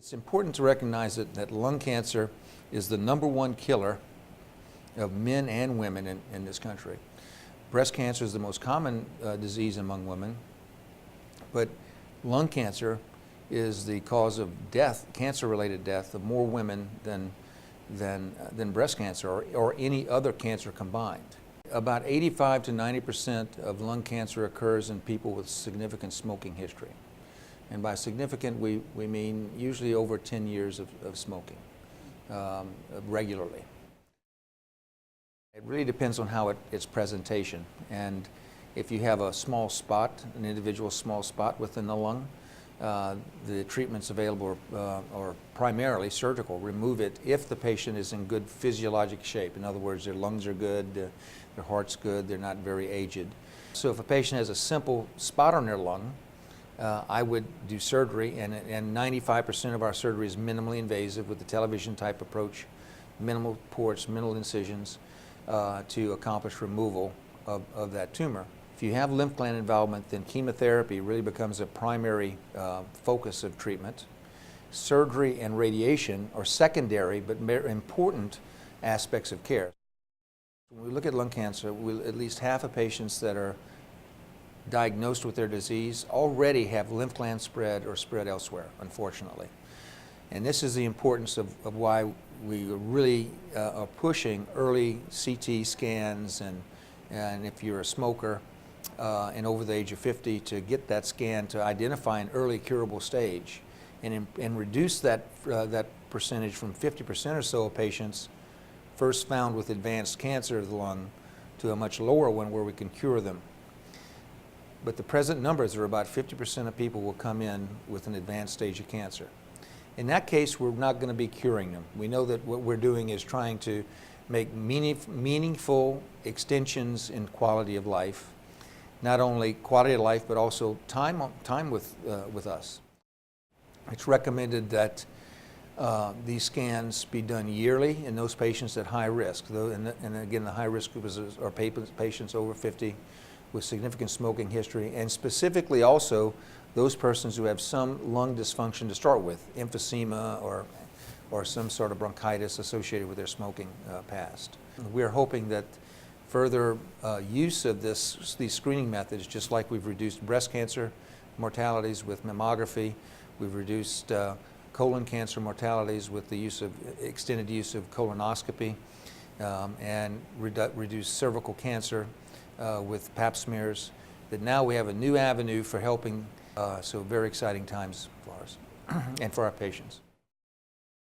It's important to recognize that lung cancer is the #1 killer of men and women in this country. Breast cancer is the most common disease among women, but lung cancer is the cause of death, cancer-related death, of more women than breast cancer or any other cancer combined. About 85 to 90% of lung cancer occurs in people with significant smoking history. And by significant, we mean usually over 10 years of smoking regularly. It really depends on how its presentation. And if you have a small spot, an individual small spot within the lung, the treatments available are primarily surgical. Remove it if the patient is in good physiologic shape. In other words, their lungs are good, their heart's good, they're not very aged. So if a patient has a simple spot on their lung, I would do surgery, and 95% of our surgery is minimally invasive with the television type approach, minimal ports, minimal incisions to accomplish removal of that tumor. If you have lymph gland involvement, then chemotherapy really becomes a primary focus of treatment. Surgery and radiation are secondary but very important aspects of care. When we look at lung cancer, at least half of patients that are diagnosed with their disease already have lymph gland spread or spread elsewhere, unfortunately. And this is the importance of why we really are pushing early CT scans and if you're a smoker and over the age of 50, to get that scan to identify an early curable stage and reduce that percentage from 50% or so of patients first found with advanced cancer of the lung to a much lower one where we can cure them. But the present numbers are about 50% of people will come in with an advanced stage of cancer. In that case, we're not going to be curing them. We know that what we're doing is trying to make meaningful extensions in quality of life, not only quality of life, but also time with us. It's recommended that these scans be done yearly in those patients at high risk. And again, the high risk groups are patients over 50 with significant smoking history, and specifically also those persons who have some lung dysfunction to start with, emphysema or some sort of bronchitis associated with their smoking past. We're hoping that further use of these screening methods, just like we've reduced breast cancer mortalities with mammography, we've reduced colon cancer mortalities with the extended use of colonoscopy, and reduced cervical cancer with pap smears, that now we have a new avenue for helping, so very exciting times for us and for our patients.